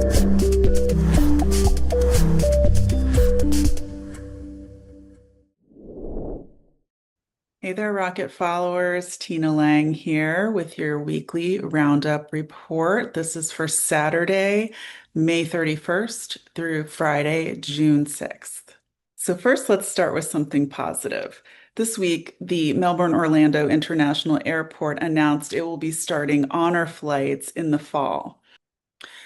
Hey there, Rocket followers. Tina Lang here with your weekly Roundup report. This is for Saturday, May 31st through Friday, June 6th. So, first, let's start with something positive. This week, the Melbourne Orlando International Airport announced it will be starting honor flights in the fall.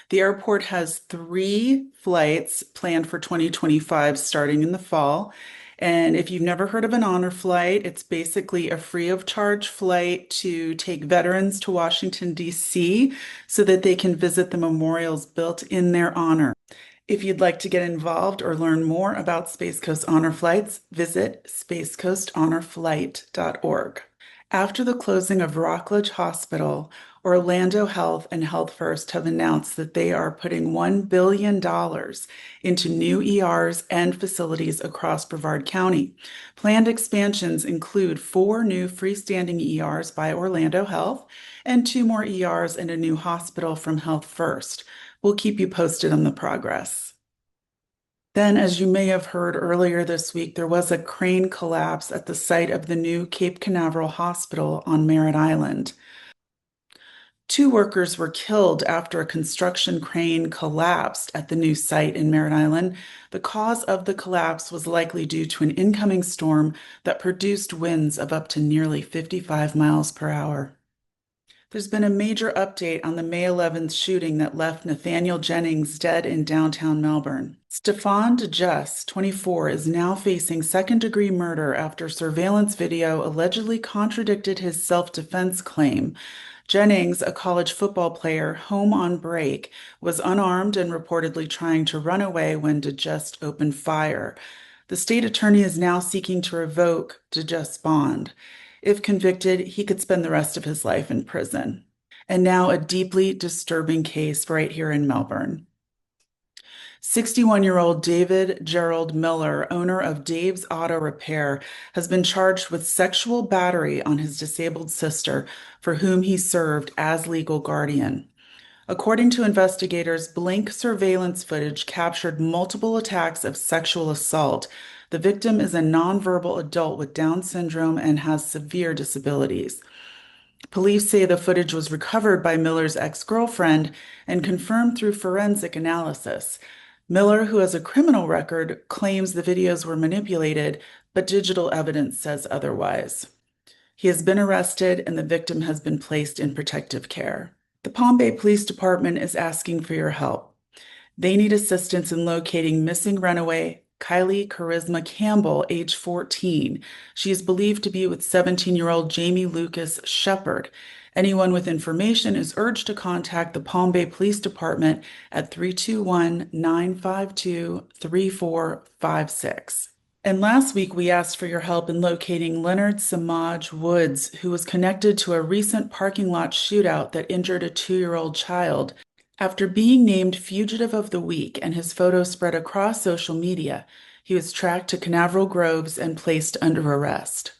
The airport has three flights planned for 2025 starting in the fall. And if you've never heard of an honor flight, it's basically a free of charge flight to take veterans to Washington, D.C., so that they can visit the memorials built in their honor. If you'd like to get involved or learn more about Space Coast Honor Flights, visit spacecoasthhonorflight.org. After the closing of Rockledge Hospital, Orlando Health and Health First have announced that they are putting $1 billion into new ERs and facilities across Brevard County. Planned expansions include 4 new freestanding ERs by Orlando Health and 2 more ERs and a new hospital from Health First. We'll keep you posted on the progress. Then, as you may have heard earlier this week, there was a crane collapse at the site of the new Cape Canaveral Hospital on Merritt Island. 2 workers were killed after a construction crane collapsed at the new site in Merritt Island. The cause of the collapse was likely due to an incoming storm that produced winds of up to nearly 55 miles per hour. There's been a major update on the May 11th shooting that left Nathaniel Jennings dead in downtown Melbourne. Stefan DeJus, 24, is now facing second-degree murder after surveillance video allegedly contradicted his self-defense claim. Jennings, a college football player home on break, was unarmed and reportedly trying to run away when DeJust opened fire. The state attorney is now seeking to revoke DeJust's bond. If convicted, he could spend the rest of his life in prison. And now a deeply disturbing case right here in Melbourne. 61-year-old David Gerald Miller, owner of Dave's Auto Repair, has been charged with sexual battery on his disabled sister, for whom he served as legal guardian. According to investigators, Blink surveillance footage captured multiple attacks of sexual assault. The victim is a nonverbal adult with Down syndrome and has severe disabilities. Police say the footage was recovered by Miller's ex-girlfriend and confirmed through forensic analysis. Miller, who has a criminal record, claims the videos were manipulated, but digital evidence says otherwise. He has been arrested and the victim has been placed in protective care. The Palm Bay Police Department is asking for your help. They need assistance in locating missing runaway Kylie Charisma Campbell, age 14. She is believed to be with 17-year-old Jamie Lucas Shepard. Anyone with information is urged to contact the Palm Bay Police Department at 321-952-3456. And last week, we asked for your help in locating Leonard Samaj Woods, who was connected to a recent parking lot shootout that injured a 2-year-old child. After being named Fugitive of the Week and his photo spread across social media, he was tracked to Canaveral Groves and placed under arrest.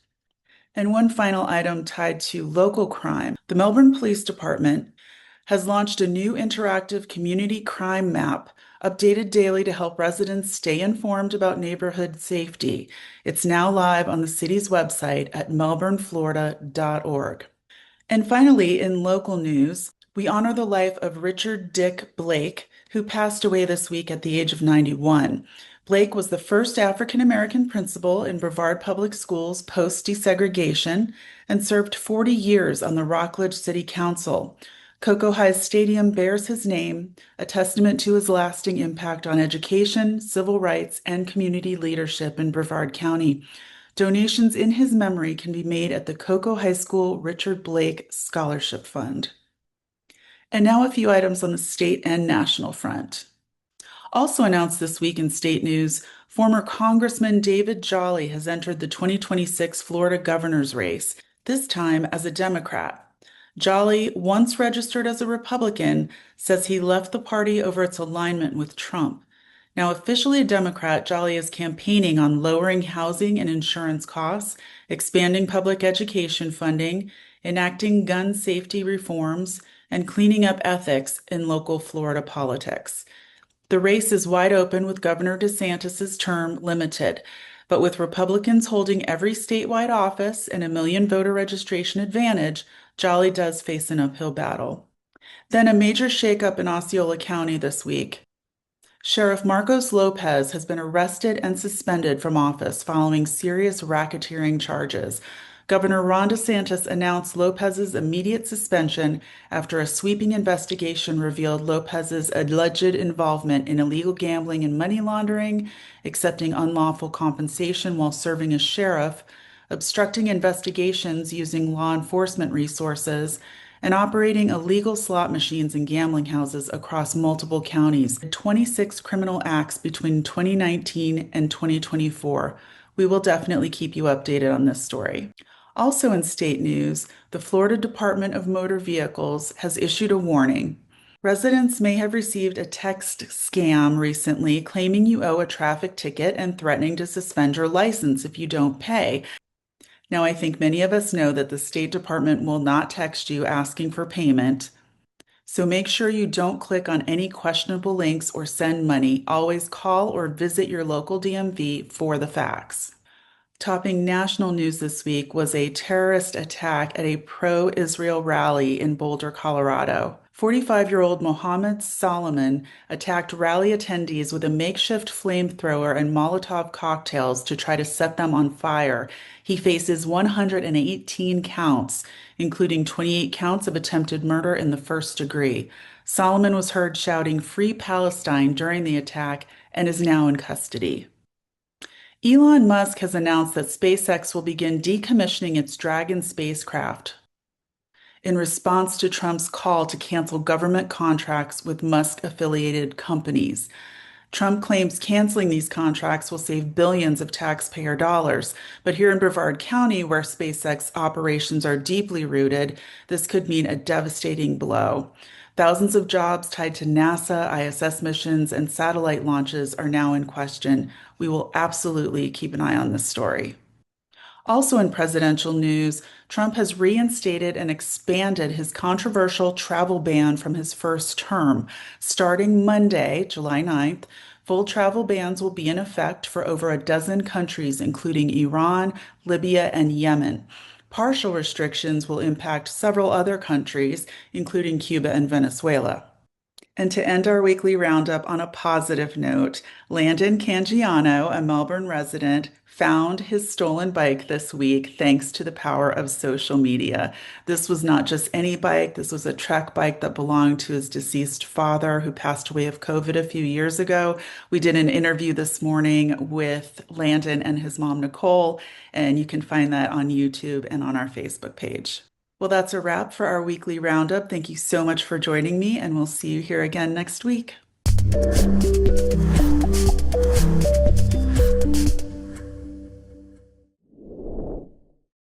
And one final item tied to local crime. The Melbourne Police Department has launched a new interactive community crime map, updated daily to help residents stay informed about neighborhood safety. It's now live on the city's website at melbourneflorida.org. And finally, in local news, we honor the life of Richard Dick Blake, who passed away this week at the age of 91. Blake was the first African-American principal in Brevard Public Schools post-desegregation and served 40 years on the Rockledge City Council. Cocoa High's stadium bears his name, a testament to his lasting impact on education, civil rights, and community leadership in Brevard County. Donations in his memory can be made at the Cocoa High School Richard Blake Scholarship Fund. And now a few items on the state and national front. Also announced this week in state news, former Congressman David Jolly has entered the 2026 Florida governor's race, this time as a Democrat. Jolly, once registered as a Republican, says he left the party over its alignment with Trump. Now officially a Democrat, Jolly is campaigning on lowering housing and insurance costs, expanding public education funding, enacting gun safety reforms, and cleaning up ethics in local Florida politics. The race is wide open with Governor DeSantis's term limited, but with Republicans holding every statewide office and a million voter registration advantage, Jolly does face an uphill battle. Then a major shakeup in Osceola County this week. Sheriff Marcos Lopez has been arrested and suspended from office following serious racketeering charges. Governor Ron DeSantis announced Lopez's immediate suspension after a sweeping investigation revealed Lopez's alleged involvement in illegal gambling and money laundering, accepting unlawful compensation while serving as sheriff, obstructing investigations using law enforcement resources, and operating illegal slot machines and gambling houses across multiple counties. 26 criminal acts between 2019 and 2024. We will definitely keep you updated on this story. Also in state news, the Florida Department of Motor Vehicles has issued a warning. Residents may have received a text scam recently claiming you owe a traffic ticket and threatening to suspend your license if you don't pay. Now, I think many of us know that the State Department will not text you asking for payment, so make sure you don't click on any questionable links or send money. Always call or visit your local DMV for the facts. Topping national news this week was a terrorist attack at a pro-Israel rally in Boulder, Colorado. 45-year-old Mohammed Solomon attacked rally attendees with a makeshift flamethrower and Molotov cocktails to try to set them on fire. He faces 118 counts, including 28 counts of attempted murder in the first degree. Solomon was heard shouting "Free Palestine" during the attack and is now in custody. Elon Musk has announced that SpaceX will begin decommissioning its Dragon spacecraft in response to Trump's call to cancel government contracts with Musk-affiliated companies. Trump claims canceling these contracts will save billions of taxpayer dollars. But here in Brevard County, where SpaceX operations are deeply rooted, this could mean a devastating blow. Thousands of jobs tied to NASA, ISS missions, and satellite launches are now in question. We will absolutely keep an eye on this story. Also in presidential news, Trump has reinstated and expanded his controversial travel ban from his first term. Starting Monday, July 9th, full travel bans will be in effect for over a dozen countries, including Iran, Libya, and Yemen. Partial restrictions will impact several other countries, including Cuba and Venezuela. And to end our weekly roundup on a positive note, Landon Cangiano, a Melbourne resident, found his stolen bike this week thanks to the power of social media. This was not just any bike, this was a Trek bike that belonged to his deceased father who passed away of COVID a few years ago. We did an interview this morning with Landon and his mom, Nicole, and you can find that on YouTube and on our Facebook page. Well, that's a wrap for our weekly roundup. Thank you so much for joining me, and we'll see you here again next week.